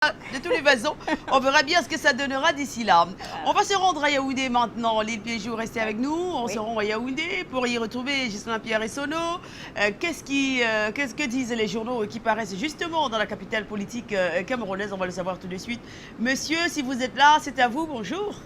De tous les façons, on verra bien ce que ça donnera d'ici là. On va se rendre à Yaoundé maintenant. Lille Piéjou, restez avec nous. On se rend à Yaoundé pour y retrouver Ghislain Pierre et Sono. Qu'est-ce que disent les journaux qui paraissent justement dans la capitale politique camerounaise? On va le savoir tout de suite. Monsieur, si vous êtes là, c'est à vous. Bonjour.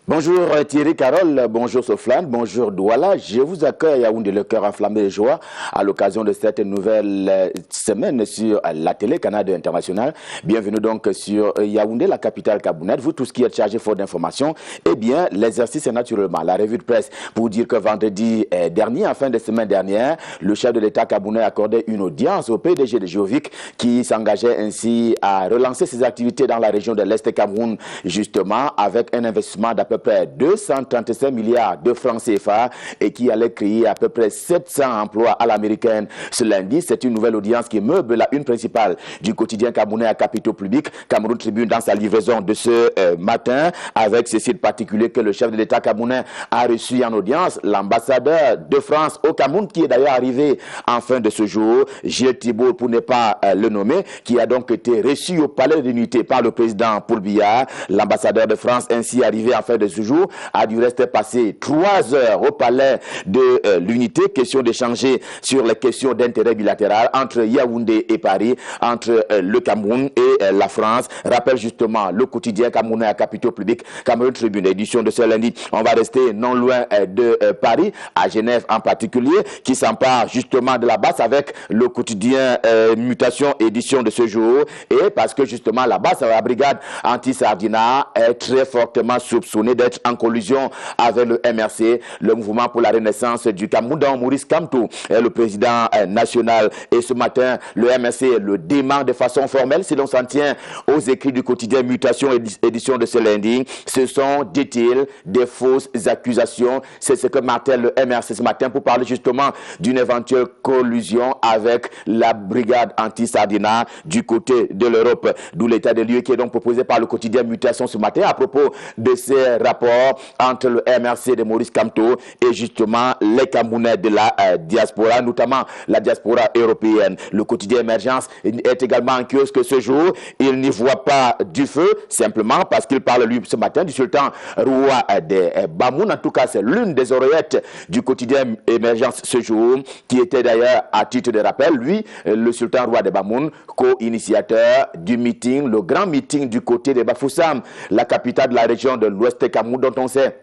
Bonjour Thierry Carole, bonjour Soflane, bonjour Douala. Je vous accueille à Yaoundé, le cœur enflammé de joie à l'occasion de cette nouvelle semaine sur la télé Canada International. Bienvenue donc sur Yaoundé, la capitale camerounaise. Vous tous qui êtes chargés fort d'informations, eh bien l'exercice est naturellement la revue de presse pour dire que vendredi dernier, en fin de semaine dernière, le chef de l'État camerounais accordait une audience au PDG de Géovic qui s'engageait ainsi à relancer ses activités dans la région de l'Est Cameroun, justement avec un investissement d'à peu près 235 milliards de francs CFA et qui allait créer à peu près 700 emplois à l'américaine. Ce lundi, c'est une nouvelle audience qui meuble la une principale du quotidien camerounais à capitaux publics, Cameroun Tribune, dans sa livraison de ce matin, avec ce site particulier que le chef de l'État camerounais a reçu en audience, l'ambassadeur de France au Cameroun, qui est d'ailleurs arrivé en fin de ce jour, Gilles Thibault pour ne pas le nommer, qui a donc été reçu au palais de l'Unité par le président Paul Biya. L'ambassadeur de France ainsi arrivé en fin de ce jour a dû rester passer 3 heures au palais de l'Unité, question d'échanger sur les questions d'intérêt bilatéral entre Yaoundé et Paris, entre le Cameroun et la France. Rappelle justement le quotidien camerounais à capitaux publics, Cameroun Tribune, édition de ce lundi. On va rester non loin de Paris, à Genève en particulier, qui s'empare justement de la basse avec le quotidien Mutation, édition de ce jour, et parce que justement la basse, la brigade anti-Sardina, est très fortement soupçonnée d'être en collusion avec le MRC, le mouvement pour la renaissance du Cameroun, dont Maurice Kamto est le président national. Et ce matin, le MRC le dément de façon formelle, si l'on s'en tient aux écrits du quotidien Mutation, édition de ce lundi. Ce sont, dit-il, des fausses accusations. C'est ce que martèle le MRC ce matin pour parler justement d'une éventuelle collusion avec la brigade anti-Sardina du côté de l'Europe. D'où l'état des lieux qui est donc proposé par le quotidien Mutation ce matin à propos de ces rapports entre le MRC de Maurice Kamto et justement les Camerounais de la diaspora, notamment la diaspora européenne. Le quotidien Émergence est également en kiosque ce jour. Il n'y voit pas du feu, simplement parce qu'il parle lui ce matin du sultan roi des Bamoun. En tout cas, c'est l'une des oreillettes du quotidien Émergence ce jour, qui était d'ailleurs, à titre de rappel, lui, le sultan roi des Bamoun, co-initiateur du meeting, le grand meeting du côté de Bafoussam, la capitale de la région de l'Ouest Cameroun, dont on sait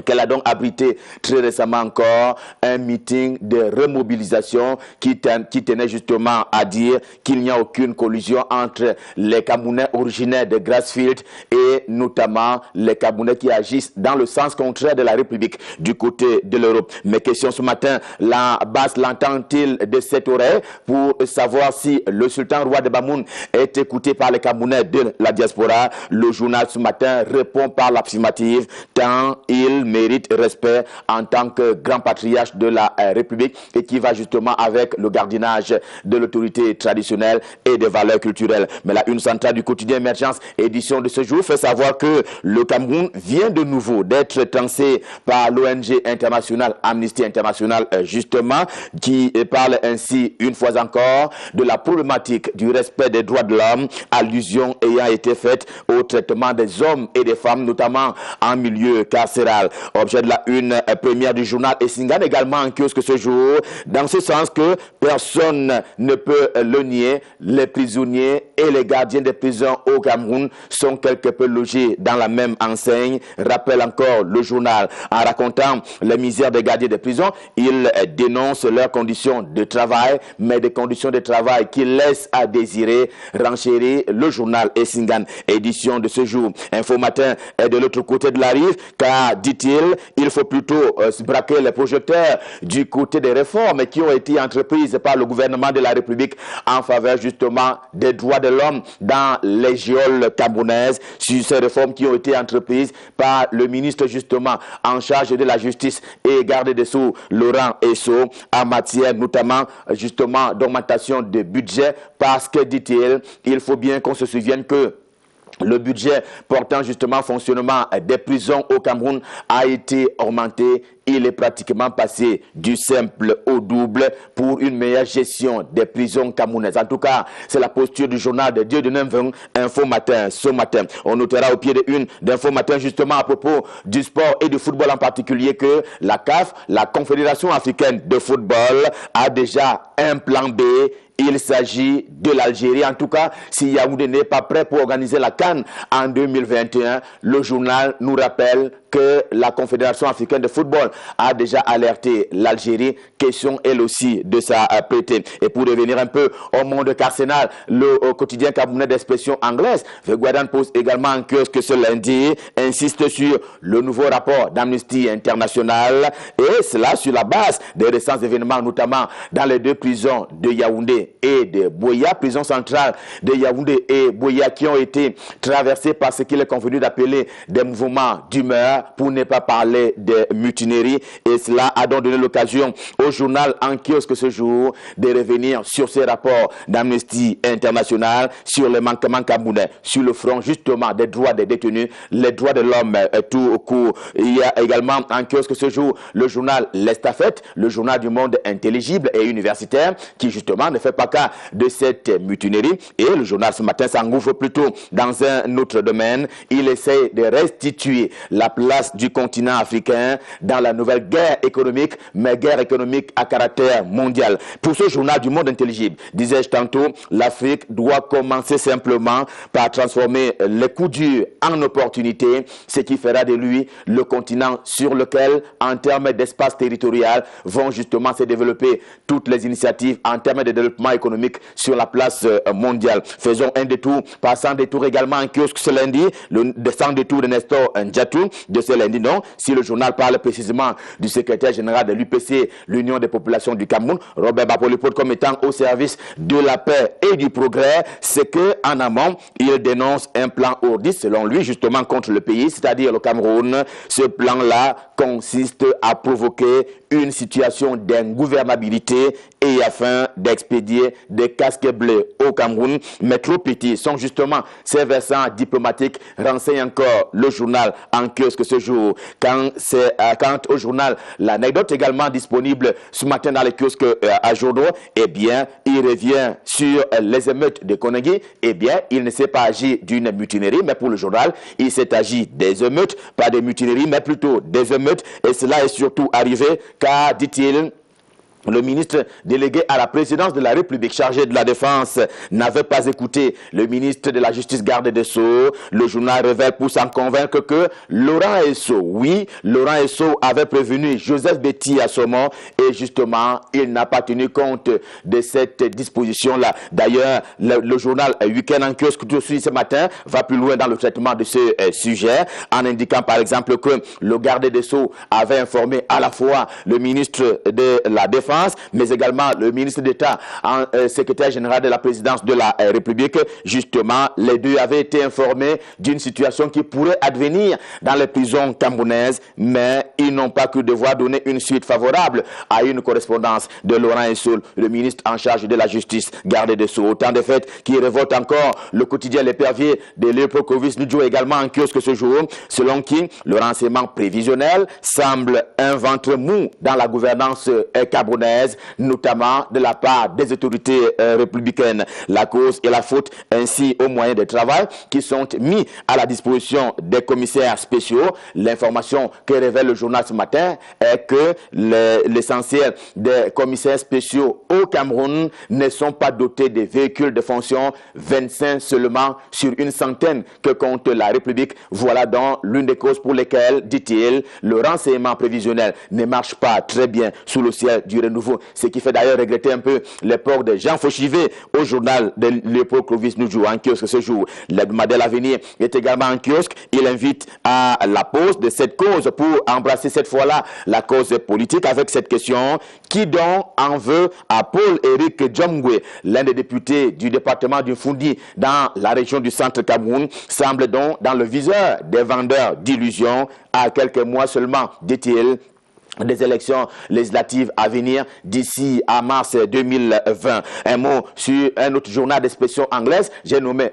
qu'elle a donc abrité très récemment encore un meeting de remobilisation qui tenait justement à dire qu'il n'y a aucune collusion entre les Camerounais originaires de Grassfield et notamment les Camerounais qui agissent dans le sens contraire de la République du côté de l'Europe. Mes questions ce matin, la base l'entend-il de cette oreille pour savoir si le sultan roi de Bamoun est écouté par les Camerounais de la diaspora? Le journal ce matin répond par l'affirmative, tant il mérite respect en tant que grand patriarche de la République et qui va justement avec le gardiennage de l'autorité traditionnelle et des valeurs culturelles. Mais la une centrale du quotidien Émergence, édition de ce jour, fait savoir que le Cameroun vient de nouveau d'être tensé par l'ONG internationale Amnesty International, justement, qui parle ainsi une fois encore de la problématique du respect des droits de l'homme, allusion ayant été faite au traitement des hommes et des femmes, notamment en milieu carcéral. Objet de la une première du journal Essingan, également en kiosque ce jour, dans ce sens que personne ne peut le nier, les prisonniers et les gardiens des prisons au Cameroun sont quelque peu logés dans la même enseigne, rappelle encore le journal. En racontant les misères des gardiens des prisons, il dénonce leurs conditions de travail, mais des conditions de travail qui laissent à désirer, renchérit le journal Essingan, édition de ce jour. Info Matin est de l'autre côté de la rive, car, dit-il, il faut plutôt braquer les projecteurs du côté des réformes qui ont été entreprises par le gouvernement de la République en faveur justement des droits de l'homme dans les geôles camerounaises, sur ces réformes qui ont été entreprises par le ministre justement en charge de la justice et garde des Sceaux, Laurent Esso, en matière notamment justement d'augmentation de budget, parce que, dit-il, il faut bien qu'on se souvienne que le budget portant justement fonctionnement des prisons au Cameroun a été augmenté il est pratiquement passé du simple au double pour une meilleure gestion des prisons camerounaises. En tout cas, c'est la posture du journal de Dieu de Nemveng, Info Matin, ce matin. On notera au pied de une d'Info Matin, justement à propos du sport et du football en particulier, que la CAF, la Confédération africaine de football, a déjà un plan B. Il s'agit de l'Algérie. En tout cas, si Yaoundé n'est pas prêt pour organiser la CAN en 2021, le journal nous rappelle que la Confédération africaine de football a déjà alerté l'Algérie, question elle aussi de sa prêté. Et pour revenir un peu au monde carcéral, le quotidien camerounais d'expression anglaise, The Guardian pose également en kiosque ce lundi, insiste sur le nouveau rapport d'Amnesty International, et cela sur la base des récents événements, notamment dans les deux prisons de Yaoundé et de Boya, prison centrale de Yaoundé et Boya, qui ont été traversées par ce qu'il est convenu d'appeler des mouvements d'humeur, pour ne pas parler de mutinerie. Et cela a donc donné l'occasion au journal en kiosque ce jour de revenir sur ces rapports d'Amnesty International sur les manquements camerounais sur le front justement des droits des détenus, les droits de l'homme tout au court. Il y a également en kiosque ce jour le journal L'Estafette, le journal du monde intelligible et universitaire, qui justement ne fait pas cas de cette mutinerie. Et le journal ce matin s'engouffre plutôt dans un autre domaine. Il essaie de restituer la place du continent africain dans la nouvelle guerre économique, mais guerre économique à caractère mondial. Pour ce journal du monde intelligible, disais-je tantôt, l'Afrique doit commencer simplement par transformer les coups durs en opportunités, ce qui fera de lui le continent sur lequel, en termes d'espace territorial, vont justement se développer toutes les initiatives en termes de développement économique sur la place mondiale. Faisons un détour, passant détour également en kiosque ce lundi, le sans détour de Nestor Ndjatou, de ce lundi, non. Si le journal parle précisément du secrétaire général de l'UPC, l'Union des populations du Cameroun, Robert Bapolipot, comme étant au service de la paix et du progrès, c'est que en amont, il dénonce un plan ourdiste, selon lui, justement contre le pays, c'est-à-dire le Cameroun. Ce plan-là consiste à provoquer une situation d'ingouvernabilité et afin d'expédier des casques bleus au Cameroun, mais trop petits sont justement ces versants diplomatiques, renseigne encore le journal en kiosque ce jour. Quant au journal, l'anecdote également disponible ce matin dans les kiosques à journaux, eh bien, il revient sur les émeutes de Koningui. Eh bien, il ne s'est pas agi d'une mutinerie, mais pour le journal, il s'est agi des émeutes, pas de mutinerie, mais plutôt des émeutes, et cela est surtout arrivé car, dit-il, le ministre délégué à la présidence de la République chargé de la défense n'avait pas écouté le ministre de la Justice, garde des Sceaux. Le journal révèle pour s'en convaincre que Laurent Esso, oui, Laurent Esso avait prévenu Joseph Betty à Somon et justement, il n'a pas tenu compte de cette disposition-là. D'ailleurs, le journal Week-end en kiosque tout de suite ce matin va plus loin dans le traitement de ce sujet en indiquant par exemple que le garde des Sceaux avait informé à la fois le ministre de la Défense mais également le ministre d'État, secrétaire général de la présidence de la République. Justement, les deux avaient été informés d'une situation qui pourrait advenir dans les prisons camerounaises, mais ils n'ont pas cru devoir donner une suite favorable à une correspondance de Laurent Esso, le ministre en charge de la justice, garde des Sceaux. Autant de faits qui révoltent encore le quotidien L'Épervier de Léopold Clovis Nudjo également en kiosque ce jour, selon qui le renseignement prévisionnel semble un ventre mou dans la gouvernance camerounaise, notamment de la part des autorités républicaines. La cause et la faute ainsi aux moyens de travail qui sont mis à la disposition des commissaires spéciaux. L'information que révèle le journal ce matin est que l'essentiel des commissaires spéciaux au Cameroun ne sont pas dotés de véhicules de fonction, 25 seulement sur une centaine que compte la République. Voilà donc l'une des causes pour lesquelles, dit-il, le renseignement prévisionnel ne marche pas très bien sous le ciel du renouveau. Ce qui fait d'ailleurs regretter un peu l'époque de Jean Fauchivet au journal de Léopold Clovis Nudjo en kiosque ce jour. L'hebdomadaire L'Avenir est également en kiosque. Il invite à la pause de cette cause pour embrasser cette fois-là la cause politique avec cette question: qui donc en veut à Paul-Éric Djomgwe, l'un des députés du département du Fundi dans la région du centre Cameroun, semble donc dans le viseur des vendeurs d'illusions à quelques mois seulement, dit-il, des élections législatives à venir d'ici à mars 2020. Un mot sur un autre journal d'expression anglaise, j'ai nommé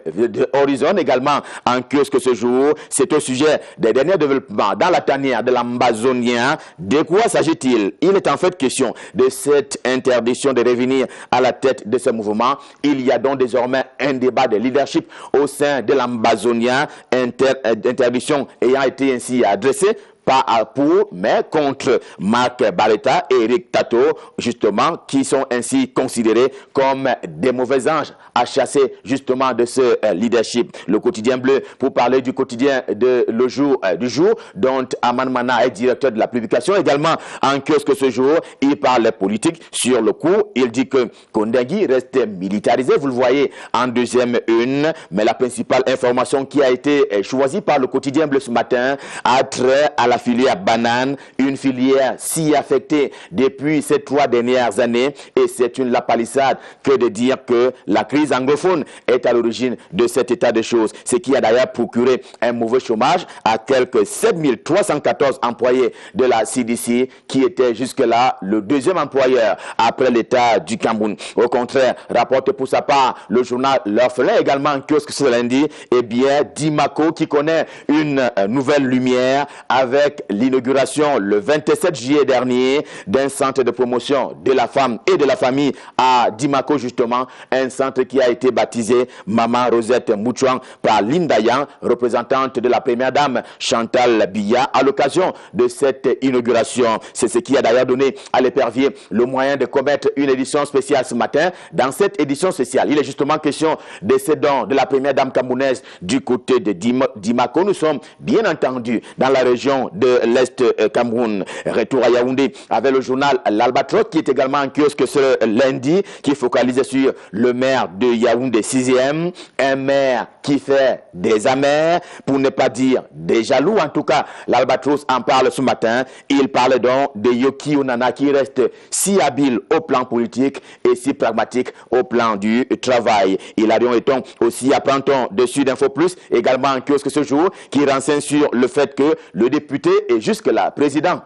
Horizon également en kiosque ce jour. C'est au sujet des derniers développements dans la tanière de l'Ambazonien. De quoi s'agit-il? Il est en fait question de cette interdiction de revenir à la tête de ce mouvement. Il y a donc désormais un débat de leadership au sein de l'Ambazonien, interdiction ayant été ainsi adressée pas pour, mais contre Marc Barretta et Eric Tato, justement, qui sont ainsi considérés comme des mauvais anges à chasser justement de ce leadership. Le quotidien bleu, pour parler du quotidien de Le Jour du jour, dont Aman Mana est directeur de la publication, également en kiosque ce jour, il parle politique sur le coup. Il dit que Kondengui reste militarisé, vous le voyez en deuxième une, mais la principale information qui a été choisie par le quotidien bleu ce matin a trait à la filière banane, une filière si affectée depuis ces 3 dernières années, et c'est une lapalissade que de dire que la crise anglophone est à l'origine de cet état de choses, ce qui a d'ailleurs procuré un mauvais chômage à quelques 7314 employés de la CDC, qui était jusque-là le deuxième employeur après l'État du Cameroun. Au contraire, rapporte pour sa part le journal L'Orphelin, également en kiosque ce lundi, et bien Dimako qui connaît une nouvelle lumière avec l'inauguration le 27 juillet dernier d'un centre de promotion de la femme et de la famille à Dimako, justement, un centre qui a été baptisé Maman Rosette Mouchouang par Linda Yang, représentante de la première dame Chantal Biya, à l'occasion de cette inauguration. C'est ce qui a d'ailleurs donné à l'épervier le moyen de commettre une édition spéciale ce matin. Dans cette édition spéciale, il est justement question de ces dons de la première dame camerounaise du côté de Dimako. Nous sommes bien entendu dans la région de l'Est Cameroun. Retour à Yaoundé avec le journal L'Albatros qui est également en kiosque ce lundi, qui focalise sur le maire de Yaoundé 6e, un maire qui fait des amers, pour ne pas dire des jaloux. En tout cas, l'Albatros en parle ce matin. Il parle donc de Yoki Onana qui reste si habile au plan politique et si pragmatique au plan du travail. Il a donc été aussi apprend-on de Sud Info Plus, également en kiosque ce jour, qui renseigne sur le fait que le député est jusque-là président,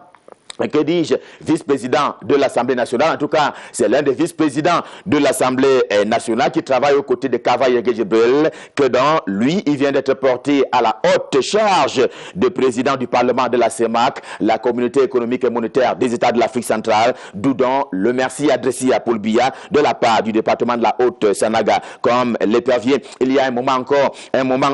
que dis-je, vice-président de l'Assemblée nationale. En tout cas, c'est l'un des vice-présidents de l'Assemblée nationale qui travaille aux côtés de Kavaye Gejibril, que dans lui, il vient d'être porté à la haute charge de président du Parlement de la CEMAC, la Communauté économique et monétaire des États de l'Afrique centrale, d'où donc le merci adressé à Paul Biya de la part du département de la Haute-Sanaga. Comme l'épervier, il y a un moment,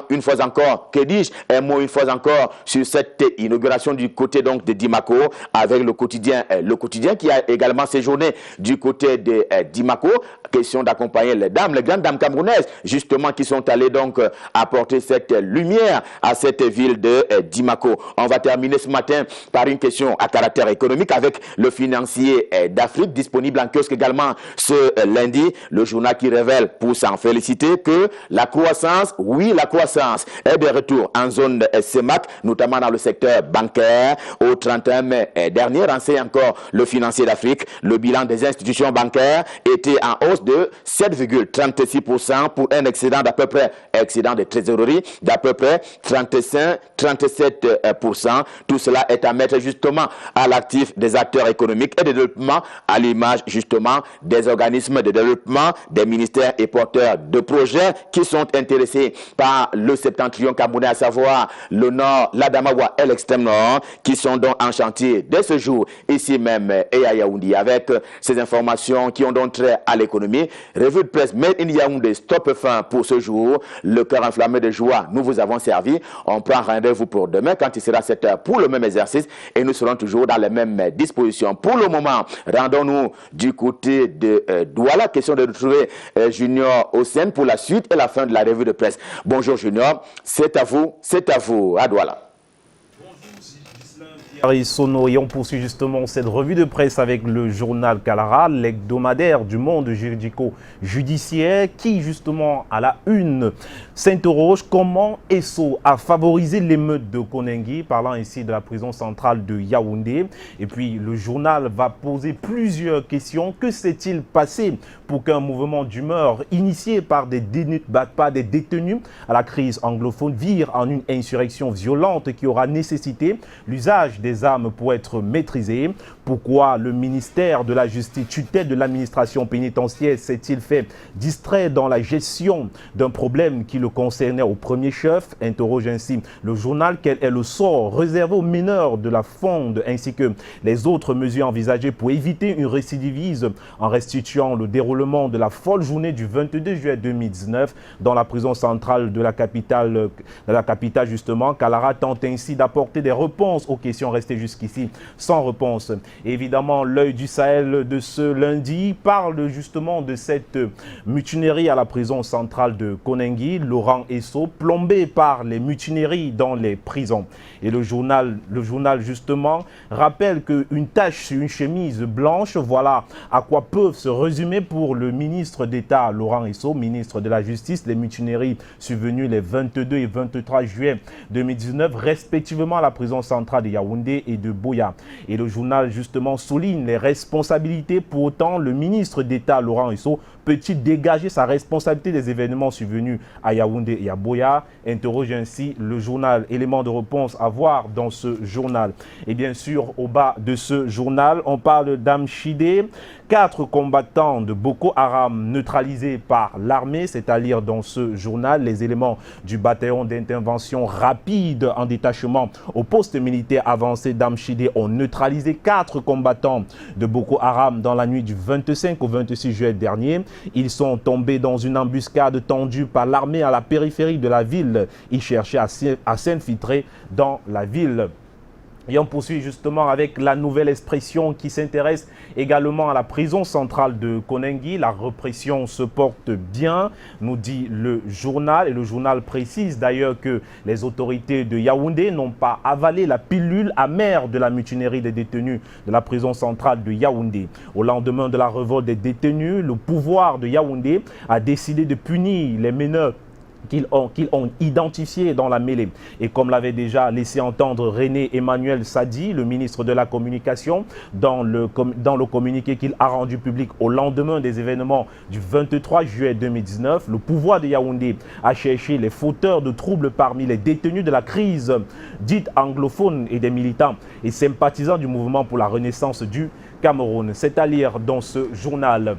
une fois encore, que dis-je, un mot une fois encore sur cette inauguration du côté donc de Dimako, avec le quotidien qui a également séjourné du côté de Dimako. Question d'accompagner les grandes dames camerounaises, justement, qui sont allées donc apporter cette lumière à cette ville de Dimako. On va terminer ce matin par une question à caractère économique avec le financier d'Afrique, disponible en kiosque également ce lundi. Le journal qui révèle, pour s'en féliciter, que la croissance, oui, la croissance est de retour en zone CEMAC, notamment dans le secteur bancaire. Au 31 mai dernier, renseigne encore le financier d'Afrique, le bilan des institutions bancaires était en hausse de 7,36% pour un excédent d'à peu près, excédent de trésorerie d'à peu près 37%. Tout cela est à mettre justement à l'actif des acteurs économiques et de développement, à l'image justement des organismes de développement, des ministères et porteurs de projets qui sont intéressés par le septentrion camerounais, à savoir le nord, l'Adamawa et l'extrême nord, qui sont donc en chantier dès ce jour ici même et à Yaoundé, avec ces informations qui ont donc trait à l'économie. Revue de presse Made in Yaoundé, stop fin pour ce jour. Le cœur enflammé de joie, nous vous avons servi. On prend rendez-vous pour demain quand il sera 7 heures pour le même exercice et nous serons toujours dans les mêmes dispositions. Pour le moment, rendons-nous du côté de Douala. Question de retrouver Junior Hossein pour la suite et la fin de la revue de presse. Bonjour Junior, c'est à vous à Douala. Sono, et on poursuit justement cette revue de presse avec le journal Kalara, l'hebdomadaire du monde juridico-judiciaire, qui justement à la une s'interroge comment ESSO a favorisé l'émeute de Kondengui, parlant ici de la prison centrale de Yaoundé. Et puis le journal va poser plusieurs questions. Que s'est-il passé pour qu'un mouvement d'humeur initié par des détenus à la crise anglophone vire en une insurrection violente qui aura nécessité l'usage des des armes pour être maîtrisée. Pourquoi le ministère de la Justice, tutelle de l'administration pénitentiaire, s'est-il fait distraire dans la gestion d'un problème qui le concernait au premier chef? Interroge ainsi le journal. Quel est le sort réservé aux mineurs de la Fonde ainsi que les autres mesures envisagées pour éviter une récidivise en restituant le déroulement de la folle journée du 22 juillet 2019 dans la prison centrale de la capitale justement. Kalara tente ainsi d'apporter des réponses aux questions restées jusqu'ici sans réponse. Évidemment, l'œil du Sahel de ce lundi parle justement de cette mutinerie à la prison centrale de Koningui, Laurent Esso, plombé par les mutineries dans les prisons. Et le journal justement rappelle qu'une tache sur une chemise blanche, voilà à quoi peuvent se résumer pour le ministre d'État Laurent Esso, ministre de la Justice, les mutineries survenues les 22 et 23 juillet 2019, respectivement à la prison centrale de Yaoundé et de Boya. Et le journal justement souligne les responsabilités. Pour autant, le ministre d'État Laurent Esso peut-il dégager sa responsabilité des événements survenus à Yaoundé et à Boya? Interroge ainsi le journal. Élément de réponse à voir dans ce journal. Et bien sûr, au bas de ce journal, on parle d'Amchidé. 4 combattants de Boko Haram neutralisés par l'armée, c'est à lire dans ce journal. Les éléments du bataillon d'intervention rapide en détachement au poste militaire avancé d'Amchidé ont neutralisé 4 combattants de Boko Haram dans la nuit du 25 au 26 juillet dernier. Ils sont tombés dans une embuscade tendue par l'armée à la périphérie de la ville. Ils cherchaient à s'infiltrer dans la ville. Et on poursuit justement avec la nouvelle expression qui s'intéresse également à la prison centrale de Koningui. La répression se porte bien, nous dit le journal. Et le journal précise d'ailleurs que les autorités de Yaoundé n'ont pas avalé la pilule amère de la mutinerie des détenus de la prison centrale de Yaoundé. Au lendemain de la révolte des détenus, le pouvoir de Yaoundé a décidé de punir les meneurs qu'ils ont identifié dans la mêlée. Et comme l'avait déjà laissé entendre René Emmanuel Sadi, le ministre de la Communication, dans le communiqué qu'il a rendu public au lendemain des événements du 23 juillet 2019, le pouvoir de Yaoundé a cherché les fauteurs de troubles parmi les détenus de la crise dite anglophone et des militants et sympathisants du mouvement pour la renaissance du Cameroun. C'est à lire dans ce journal.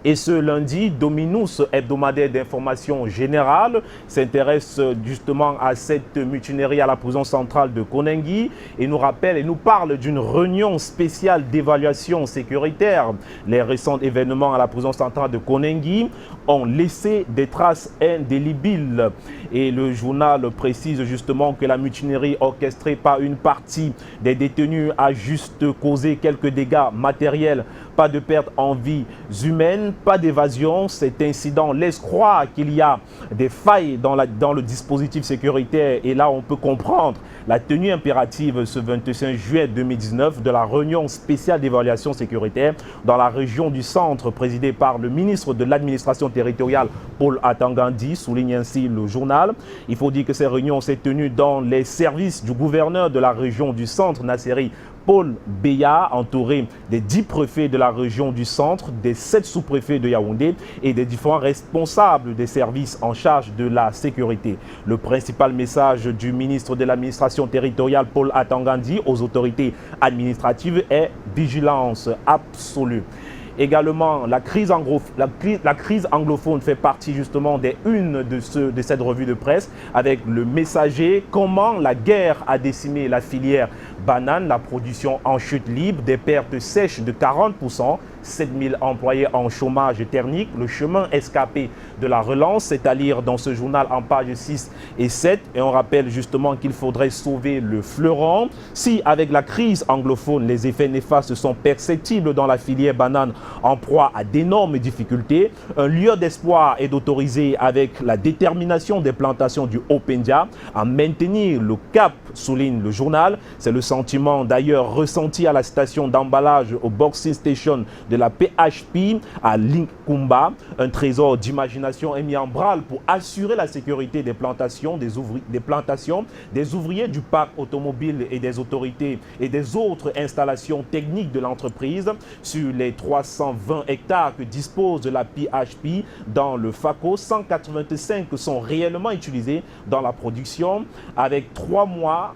Et ce lundi, Dominus, hebdomadaire d'information générale, s'intéresse justement à cette mutinerie à la prison centrale de Koningui et nous rappelle et nous parle d'une réunion spéciale d'évaluation sécuritaire. Les récents événements à la prison centrale de Koningui ont laissé des traces indélébiles. Et le journal précise justement que la mutinerie orchestrée par une partie des détenus a juste causé quelques dégâts matériels. Pas de perte en vies humaines, pas d'évasion. Cet incident laisse croire qu'il y a des failles dans le dispositif sécuritaire. Et là, on peut comprendre la tenue impérative ce 25 juillet 2019 de la réunion spéciale d'évaluation sécuritaire dans la région du centre présidée par le ministre de l'administration territoriale Paul Atangandi, souligne ainsi le journal. Il faut dire que ces réunions s'est tenues dans les services du gouverneur de la région du centre, Nasseri Paul Beya, entouré des 10 préfets de la région du centre, des 7 sous-préfets de Yaoundé et des différents responsables des services en charge de la sécurité. Le principal message du ministre de l'administration territoriale Paul Atangandi aux autorités administratives est vigilance absolue. Également, la crise anglophone fait partie justement des unes de cette revue de presse avec le messager. Comment la guerre a décimé la filière banane, la production en chute libre, des pertes sèches de 40%, 7000 employés en chômage thermique, le chemin escapé de la relance, c'est à lire dans ce journal en pages 6 et 7. Et on rappelle justement qu'il faudrait sauver le fleuron. Si avec la crise anglophone, les effets néfastes sont perceptibles dans la filière banane en proie à d'énormes difficultés, un lieu d'espoir est d'autoriser avec la détermination des plantations du Haut-Pendia à maintenir le cap, souligne le journal. C'est le sentiment d'ailleurs ressenti à la station d'emballage au Boxing Station de la PHP à Linkumba. Un trésor d'imagination est mis en branle pour assurer la sécurité des plantations, des ouvriers du parc automobile et des autorités et des autres installations techniques de l'entreprise sur les 320 hectares que dispose de la PHP dans le FACO. 185 sont réellement utilisés dans la production avec 3 mois mois,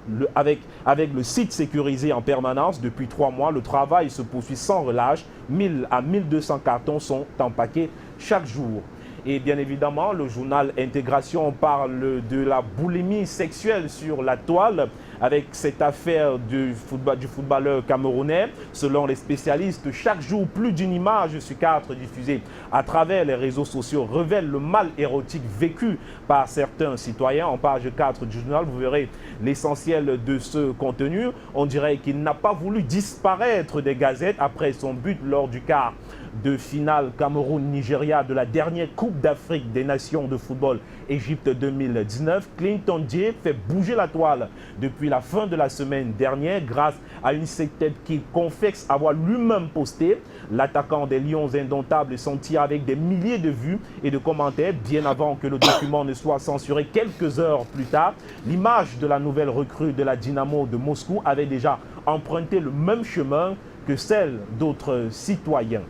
avec le site sécurisé en permanence depuis 3 mois, le travail se poursuit sans relâche. 1000 à 1200 cartons sont empaqués chaque jour. Et bien évidemment, le journal Intégration parle de la boulimie sexuelle sur la toile avec cette affaire du footballeur camerounais. Selon les spécialistes, chaque jour, plus d'une image sur 4 diffusée à travers les réseaux sociaux révèle le mal érotique vécu par certains citoyens. En page 4 du journal, vous verrez l'essentiel de ce contenu. On dirait qu'il n'a pas voulu disparaître des gazettes après son but lors du quart de finale Cameroun-Nigeria de la dernière Coupe d'Afrique des Nations de football Égypte 2019. Clinton Dié fait bouger la toile depuis la fin de la semaine dernière grâce à une tête qu'il confesse avoir lui-même posté. L'attaquant des Lions indomptables s'en tire avec des milliers de vues et de commentaires bien avant que le document ne soit censuré quelques heures plus tard. L'image de la nouvelle recrue de la Dynamo de Moscou avait déjà emprunté le même chemin que celle d'autres citoyens.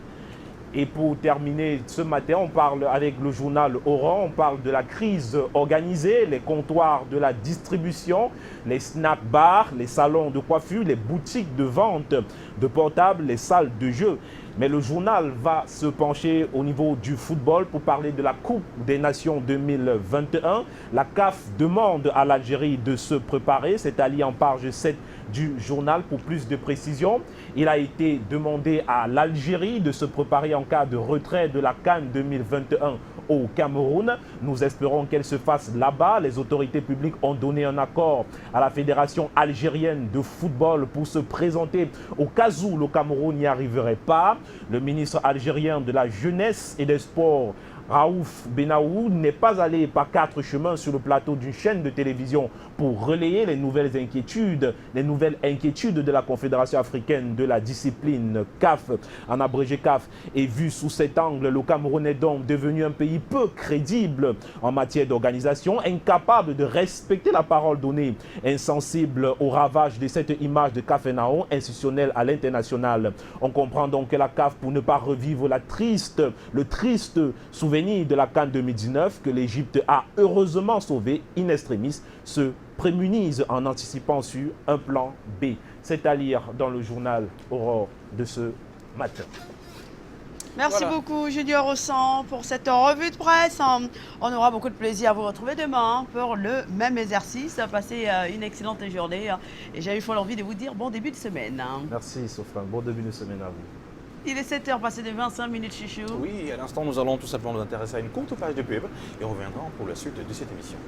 Et pour terminer ce matin, on parle avec le journal Oran, on parle de la crise organisée, les comptoirs de la distribution, les snack bars, les salons de coiffure, les boutiques de vente de portables, les salles de jeu. Mais le journal va se pencher au niveau du football pour parler de la Coupe des Nations 2021. La CAF demande à l'Algérie de se préparer, c'est allié en page 7 du journal pour plus de précision. Il a été demandé à l'Algérie de se préparer en cas de retrait de la CAN 2021 au Cameroun. Nous espérons qu'elle se fasse là-bas. Les autorités publiques ont donné un accord à la Fédération algérienne de football pour se présenter au cas où le Cameroun n'y arriverait pas. Le ministre algérien de la Jeunesse et des Sports, Raouf Benaou, n'est pas allé par 4 chemins sur le plateau d'une chaîne de télévision pour relayer les nouvelles inquiétudes de la Confédération africaine de la discipline CAF, en abrégé CAF. Et vu sous cet angle, le Cameroun est donc devenu un pays peu crédible en matière d'organisation, incapable de respecter la parole donnée, insensible au ravage de cette image de Cafénaon institutionnelle à l'international. On comprend donc que la CAF, pour ne pas revivre le triste souvenir de la CAN 2019 que l'Égypte a heureusement sauvé in extremis, se prémunise en anticipant sur un plan B. C'est à lire dans le journal Aurore de ce matin. Merci beaucoup Junior Ossan pour cette revue de presse. On aura beaucoup de plaisir à vous retrouver demain pour le même exercice. Passez une excellente journée et j'ai eu l'envie de vous dire bon début de semaine. Merci Sofran, bon début de semaine à vous. Il est 7h, passé de 25 minutes chouchou. Oui, à l'instant, nous allons tout simplement nous intéresser à une courte page de pub et on reviendra pour la suite de cette émission.